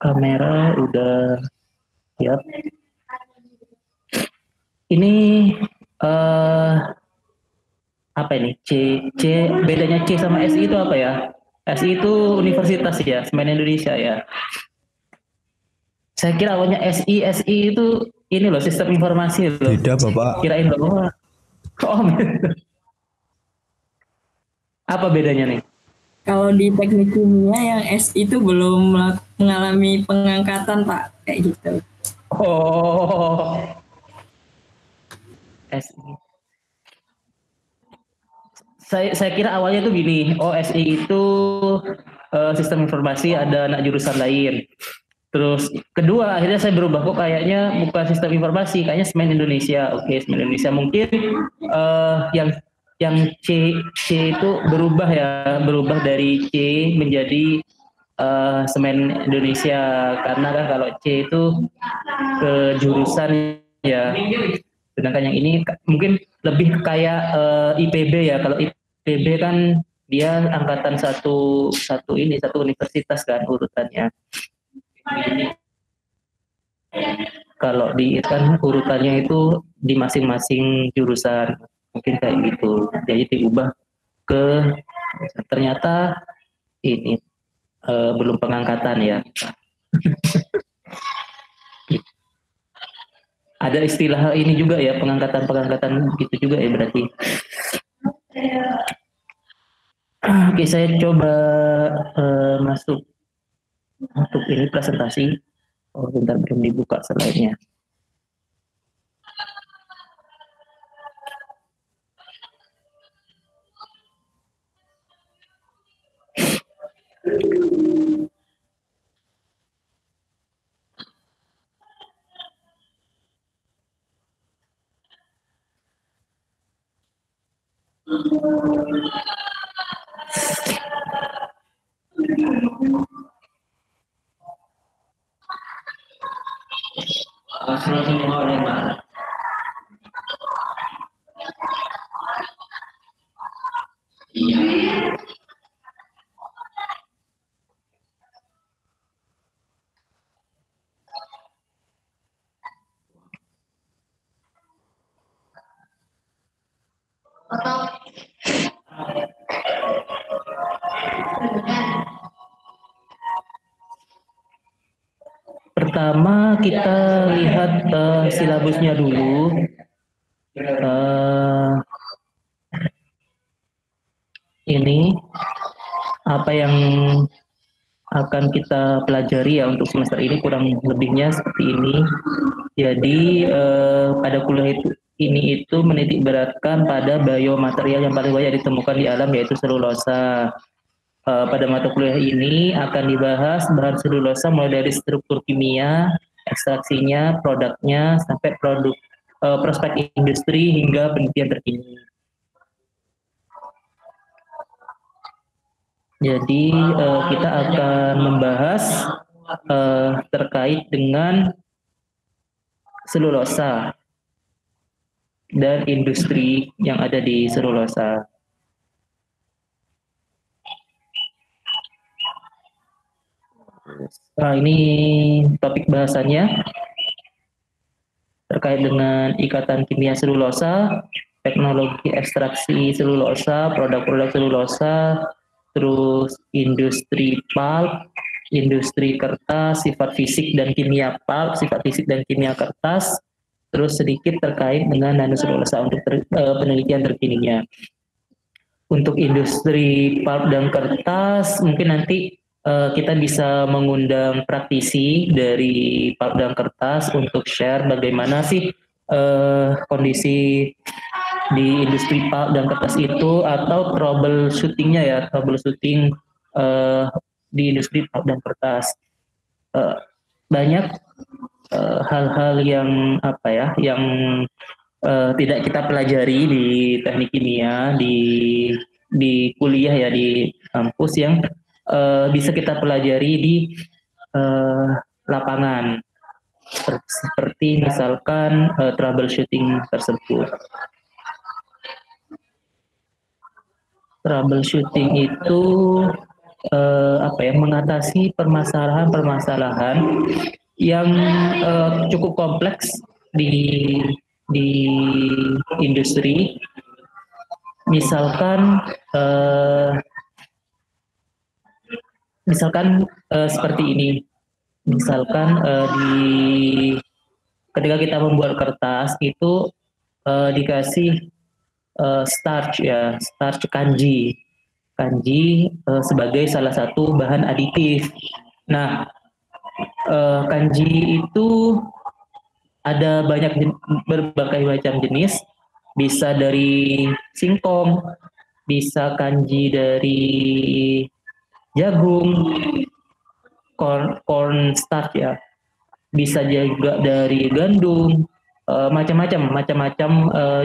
Kamera udah siap. Ini eh apa ini? Bedanya C sama SI itu apa ya? SI itu universitas ya, Semen Indonesia ya. Saya kira awalnya SI itu ini loh sistem informasi loh. Beda Bapak. Kirain loh. Oh, apa bedanya nih? Kalau di teknik kimia yang S itu belum mengalami pengangkatan Pak, kayak gitu. Oh, SI. Saya kira awalnya tuh gini, SI itu sistem informasi, ada anak jurusan lain. Terus kedua akhirnya saya berubah, kok kayaknya bukan sistem informasi, kayaknya Semen Indonesia. Oke, Semen Indonesia mungkin yang C itu berubah dari C menjadi Semen Indonesia, karena kan kalau C itu ke jurusan ya, sedangkan yang ini mungkin lebih kayak IPB ya. Kalau IPB kan dia angkatan satu universitas kan urutannya. Kalau di kan urutannya itu di masing-masing jurusan, mungkin kayak gitu. Jadi diubah ke, ternyata ini belum pengangkatan ya. Ada istilah ini juga ya, pengangkatan gitu juga ya berarti. Oke, saya coba masuk untuk ini presentasi. Oh, bentar, belum dibuka slide-nya. Pertama kita lihat silabusnya dulu. Ini apa yang akan kita pelajari ya untuk semester ini, kurang lebihnya seperti ini. Jadi pada kuliah ini itu menitik beratkan pada biomaterial yang paling banyak ditemukan di alam, yaitu selulosa. Pada mata kuliah ini akan dibahas bahan selulosa mulai dari struktur kimia, ekstraksinya, produknya, sampai prospek industri hingga penelitian terkini. Jadi kita akan membahas terkait dengan selulosa dan industri yang ada di selulosa. Nah, ini topik bahasannya terkait dengan ikatan kimia selulosa, teknologi ekstraksi selulosa, produk-produk selulosa, terus industri pulp, industri kertas, sifat fisik dan kimia pulp, sifat fisik dan kimia kertas, terus sedikit terkait dengan nanoselulosa untuk penelitian terkininya. Untuk industri pulp dan kertas, mungkin nanti kita bisa mengundang praktisi dari pulp dan kertas untuk share bagaimana sih kondisi di industri pulp dan kertas itu, atau troubleshooting-nya ya, troubleshooting di industri pulp dan kertas. Banyak hal-hal yang apa ya, yang tidak kita pelajari di teknik kimia di kuliah ya, di kampus, yang bisa kita pelajari di lapangan, seperti misalkan troubleshooting tersebut. Troubleshooting itu mengatasi permasalahan-permasalahan yang cukup kompleks di di industri. Misalkan seperti ini. Misalkan ketika kita membuat kertas itu dikasih starch kanji sebagai salah satu bahan aditif. Nah, kanji itu ada berbagai macam jenis, bisa dari singkong, bisa kanji dari jagung, corn starch ya, bisa juga dari gandum, macam-macam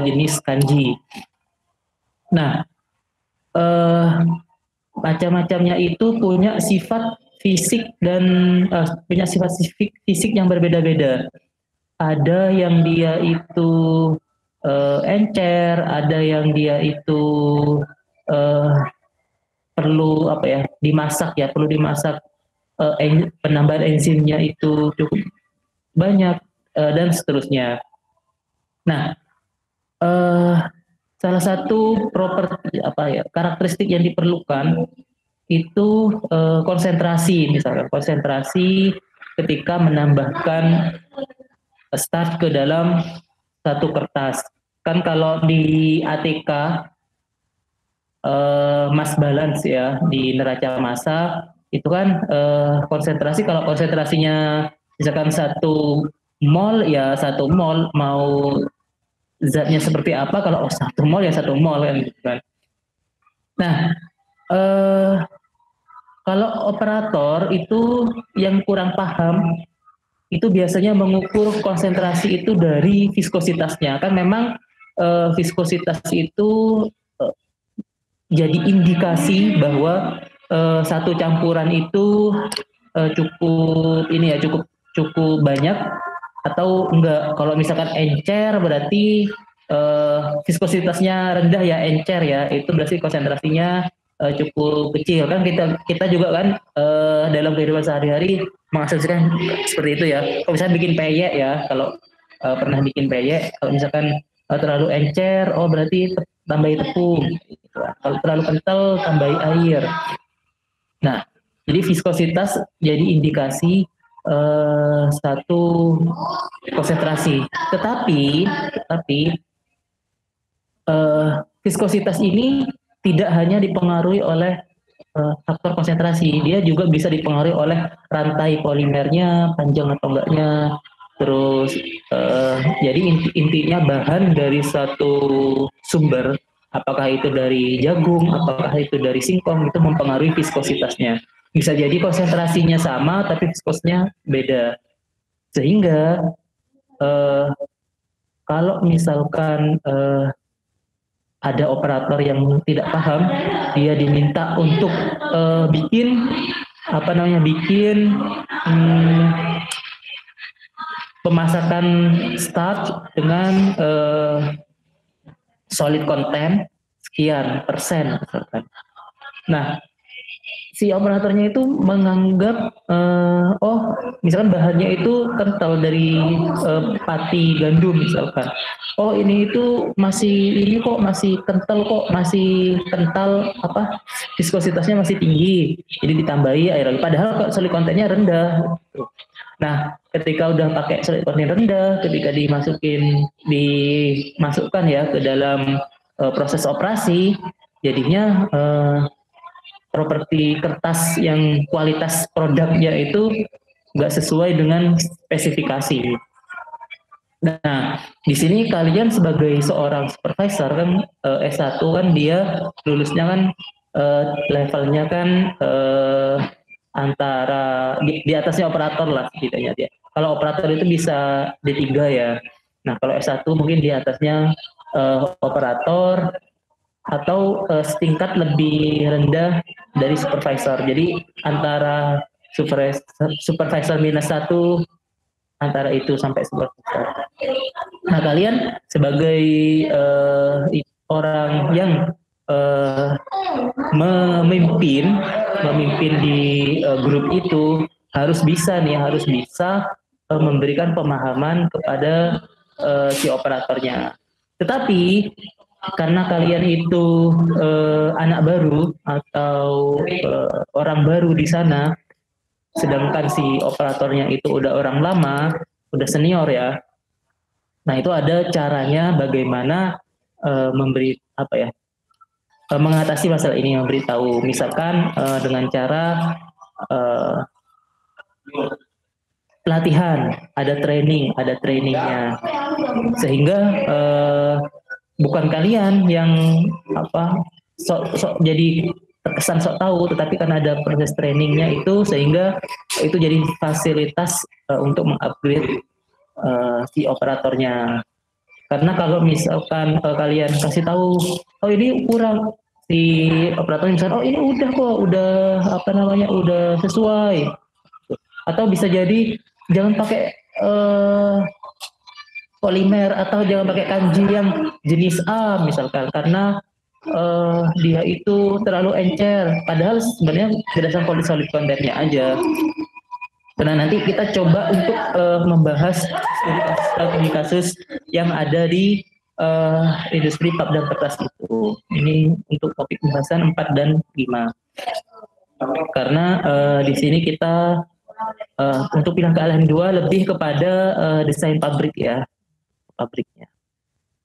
jenis kanji. Nah, macam-macamnya itu punya sifat fisik dan punya sifat fisik yang berbeda-beda. Ada yang dia itu encer, ada yang dia itu perlu dimasak, penambahan enzimnya itu cukup banyak dan seterusnya. Nah, salah satu karakteristik yang diperlukan itu konsentrasi, misalkan konsentrasi ketika menambahkan starch ke dalam satu kertas. Kan kalau di ATK mass balance ya, di neraca massa itu kan konsentrasi, kalau konsentrasinya misalkan 1 mol ya 1 mol, mau zatnya seperti apa, kalau 1 mol ya 1 mol kan gitu kan. Nah, kalau operator itu yang kurang paham itu biasanya mengukur konsentrasi itu dari viskositasnya. Kan memang viskositas itu jadi indikasi bahwa satu campuran itu cukup banyak atau enggak. Kalau misalkan encer berarti viskositasnya rendah ya, encer ya, itu berarti konsentrasinya cukup kecil. Kan kita juga kan dalam kehidupan sehari-hari mengasosiasikan seperti itu ya. Kalau misalnya bikin peyek ya, kalau pernah bikin peyek, kalau misalkan terlalu encer, oh berarti tambahi tepung. Kalau terlalu kental, tambahi air. Nah, jadi viskositas jadi indikasi satu konsentrasi. Tetapi viskositas ini tidak hanya dipengaruhi oleh faktor konsentrasi, dia juga bisa dipengaruhi oleh rantai polimernya, panjang atau enggaknya. Terus jadi intinya bahan dari satu sumber, apakah itu dari jagung, apakah itu dari singkong, itu mempengaruhi viskositasnya. Bisa jadi konsentrasinya sama tapi viskosnya beda. Sehingga kalau misalkan ada operator yang tidak paham, dia diminta untuk bikin pemasakan starch dengan solid content sekian persen misalkan. Nah, si operatornya itu menganggap misalkan bahannya itu kental dari pati gandum misalkan. Oh ini kok masih kental, viskositasnya masih tinggi, jadi ditambahi air lagi. Padahal kok solid contentnya rendah. Nah, ketika udah pakai solid content rendah, ketika dimasukkan ya ke dalam proses operasi, jadinya properti kertas yang kualitas produknya itu nggak sesuai dengan spesifikasi. Nah, di sini kalian sebagai seorang supervisor kan S1 kan dia lulusnya kan levelnya kan antara di atasnya operator lah setidaknya dia. Kalau operator itu bisa D3 ya. Nah, kalau S1 mungkin di atasnya operator atau setingkat lebih rendah dari supervisor. Jadi antara supervisor -1 antara itu sampai supervisor. Nah, kalian sebagai orang yang uh, memimpin di grup itu harus bisa memberikan pemahaman kepada si operatornya. Tetapi karena kalian itu anak baru atau orang baru di sana, sedangkan si operatornya itu udah orang lama, udah senior ya. Nah itu ada caranya bagaimana mengatasi masalah ini, memberitahu. Misalkan dengan cara pelatihan, ada trainingnya, sehingga bukan kalian yang sok jadi terkesan sok tahu, tetapi kan ada proses trainingnya itu, sehingga itu jadi fasilitas untuk mengupgrade si operatornya. Karena kalau misalkan kalian kasih tahu, oh ini kurang, si operator misalnya, oh ini udah kok, udah sesuai. Atau bisa jadi jangan pakai polimer, atau jangan pakai kanji yang jenis A misalkan, karena dia itu terlalu encer, padahal sebenarnya berdasarkan solid content-nya aja. Karena nanti kita coba untuk membahas kasus yang ada di industri pulp dan kertas itu. Ini untuk topik pembahasan 4 dan 5. Karena di sini kita untuk pilihan keahlian 2 lebih kepada desain pabriknya.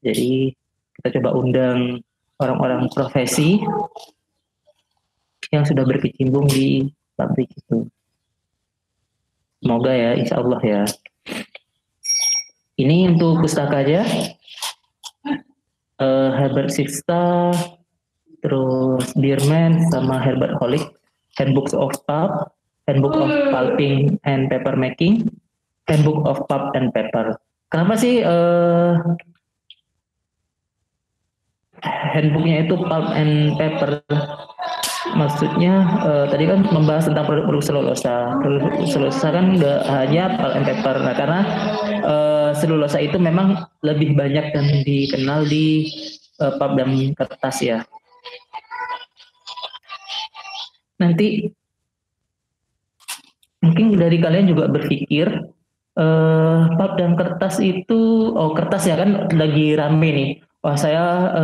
Jadi kita coba undang orang-orang profesi yang sudah berkecimpung di pabrik itu. Semoga ya, insya Allah ya. Ini untuk pustaka aja. Herbert Sixta, terus Bierman sama Herbert Holick, Handbook of Pulp, Handbook of Pulping and Paper Making, Handbook of Pulp and Paper. Kenapa sih handbooknya itu Pulp and Paper? Maksudnya tadi kan membahas tentang produk-produk selulosa. Produk selulosa kan nggak hanya pulp and paper. Nah, karena selulosa itu memang lebih banyak dan dikenal di pulp dan kertas ya. Nanti mungkin dari kalian juga berpikir pulp dan kertas itu, kertas ya kan lagi rame nih. Wah saya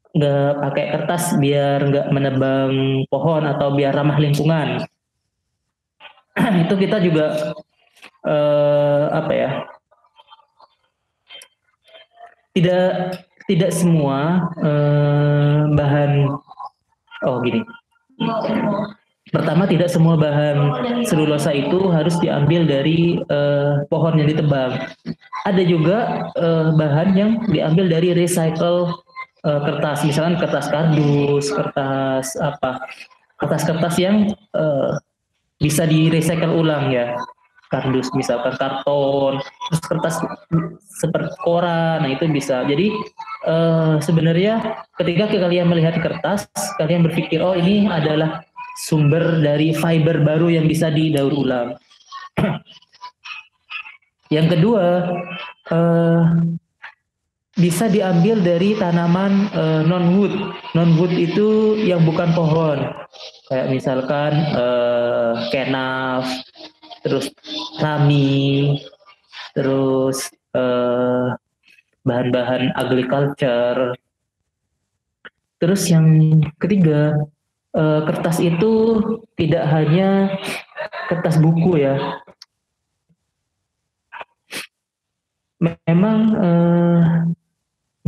nggak pakai kertas biar nggak menebang pohon atau biar ramah lingkungan. Itu kita juga tidak semua bahan pertama, tidak semua bahan selulosa itu harus diambil dari pohon yang ditebang. Ada juga bahan yang diambil dari recycle kertas, misalkan kertas kardus, kertas yang bisa di-recycle ulang ya, kardus misalkan karton, terus kertas seperti koran, nah itu bisa. Jadi sebenarnya ketika kalian melihat kertas, kalian berpikir oh ini adalah sumber dari fiber baru yang bisa didaur ulang. Yang kedua, bisa diambil dari tanaman non-wood. Non-wood itu yang bukan pohon. Kayak misalkan kenaf, terus rami, terus bahan-bahan agriculture. Terus yang ketiga, kertas itu tidak hanya kertas buku ya. Memang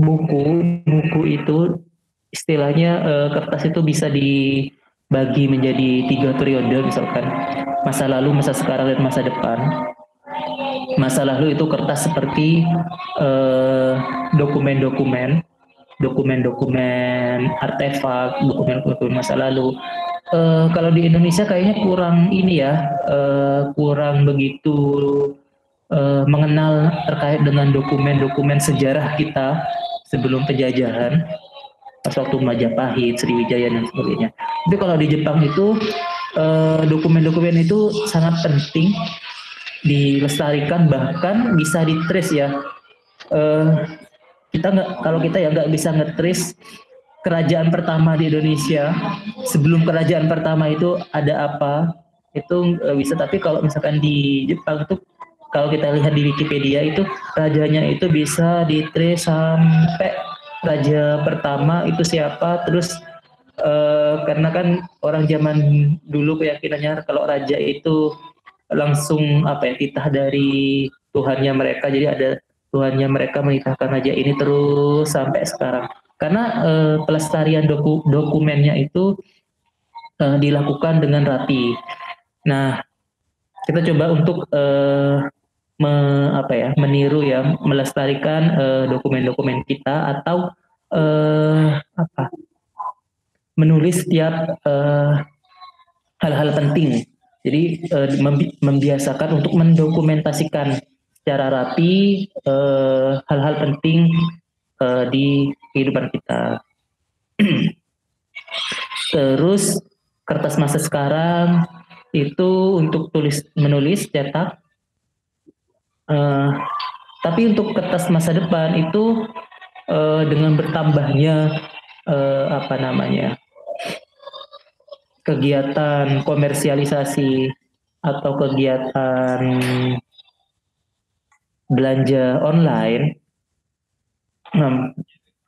buku itu istilahnya kertas itu bisa dibagi menjadi 3 periode, misalkan masa lalu, masa sekarang, dan masa depan. Masa lalu itu kertas seperti dokumen-dokumen, artefak, dokumen masa lalu. Kalau di Indonesia kayaknya kurang kurang begitu mengenal terkait dengan dokumen-dokumen sejarah kita sebelum penjajahan, pas waktu Majapahit, Sriwijaya dan sebagainya. Tapi kalau di Jepang itu dokumen-dokumen itu sangat penting dilestarikan, bahkan bisa di-trace ya. Kalau kita nggak bisa nge-trace kerajaan pertama di Indonesia, sebelum kerajaan pertama itu ada apa, itu bisa. Tapi kalau misalkan di Jepang itu, kalau kita lihat di Wikipedia itu rajanya itu bisa di-trace sampai raja pertama itu siapa, terus karena kan orang zaman dulu keyakinannya kalau raja itu langsung apa ya, titah dari Tuhannya mereka, jadi ada Tuhannya mereka menitahkan raja ini terus sampai sekarang. Karena pelestarian dokumennya itu dilakukan dengan rapi. Nah, kita coba untuk meniru ya, melestarikan dokumen-dokumen kita, atau apa, menulis setiap hal-hal penting. Jadi membiasakan untuk mendokumentasikan secara rapi hal-hal penting di kehidupan kita. Terus kertas masa sekarang itu untuk menulis, cetak. Tapi untuk kertas masa depan itu dengan bertambahnya kegiatan komersialisasi atau kegiatan belanja online.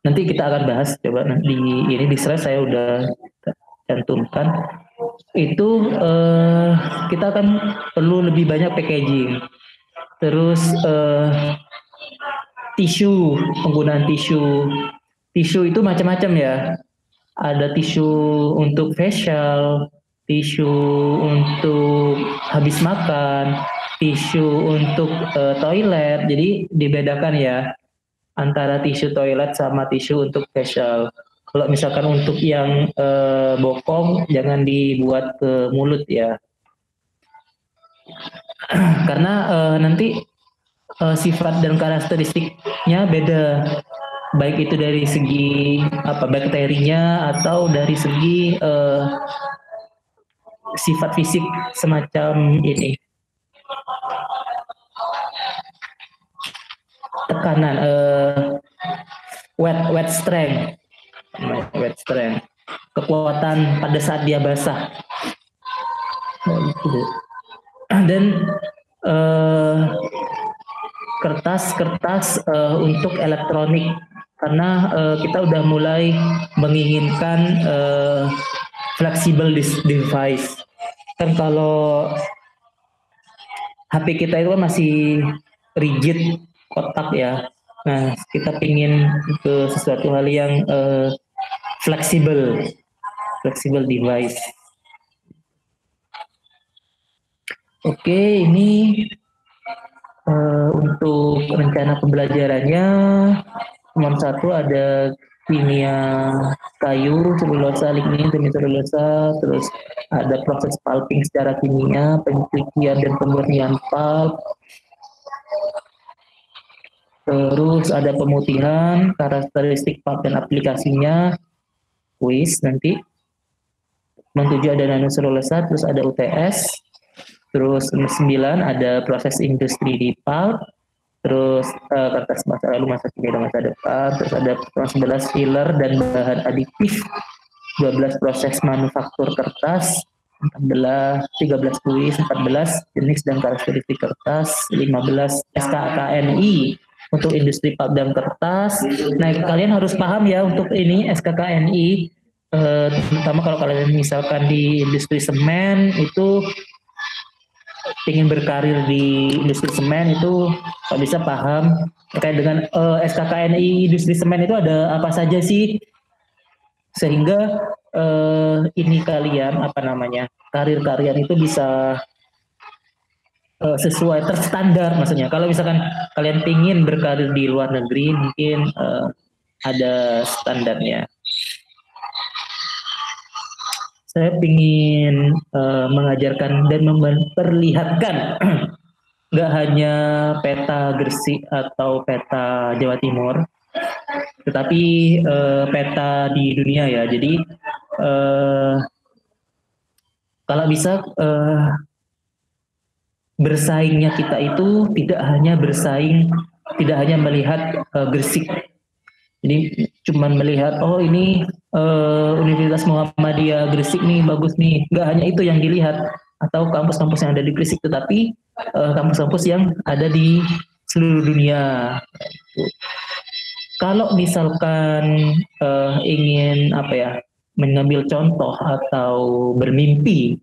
Nanti kita akan bahas, coba di slide saya udah cantumkan. Itu kita akan perlu lebih banyak packaging. Terus tisu, penggunaan tisu. Tisu itu macam-macam ya. Ada tisu untuk facial, tisu untuk habis makan, tisu untuk toilet. Jadi dibedakan ya antara tisu toilet sama tisu untuk facial. Kalau misalkan untuk yang bokong jangan dibuat ke mulut ya. Karena nanti sifat dan karakteristiknya beda, baik itu dari segi bakterinya atau dari segi sifat fisik semacam ini. Tekanan wet strength, kekuatan pada saat dia basah. Dan kertas untuk elektronik, karena kita udah mulai menginginkan flexible device. Kan kalau HP kita itu kan masih rigid, kotak ya. Nah, kita pingin ke sesuatu hal yang flexible device. Oke, ini untuk rencana pembelajarannya, nomor 1 ada kimia kayu, selulosa, lignin, semiselulosa, terus ada proses pulping secara kimia, pencucian dan pemurnian pulp, terus ada pemutihan, karakteristik pulp dan aplikasinya, kuis nanti. Nomor 7 ada nanoselulosa, terus ada UTS. Terus nomor 9 ada proses industri di pulp, terus kertas masa lalu, masa kini, dan masa depan. Terus ada nomor 11 filler dan bahan adiktif, 12 proses manufaktur kertas, 13 kuis, 14 jenis dan karakteristik kertas, 15 SKKNI untuk industri pulp dan kertas. Nah, kalian harus paham ya untuk ini SKKNI, terutama kalau kalian misalkan di industri semen itu ingin berkarir di industri semen, itu kalau bisa paham terkait dengan SKKNI industri semen itu ada apa saja sih, sehingga ini kalian karir kalian itu bisa sesuai, terstandar. Maksudnya kalau misalkan kalian ingin berkarir di luar negeri, mungkin ada standarnya. Saya ingin mengajarkan dan memperlihatkan nggak hanya peta Gresik atau peta Jawa Timur, tetapi peta di dunia ya. Jadi kalau bisa bersaingnya kita itu tidak hanya melihat Gresik. Jadi cuman melihat, oh ini Universitas Muhammadiyah Gresik nih bagus nih. Nggak hanya itu yang dilihat atau kampus-kampus yang ada di Gresik, tetapi kampus-kampus yang ada di seluruh dunia. Kalau misalkan ingin apa ya, mengambil contoh atau bermimpi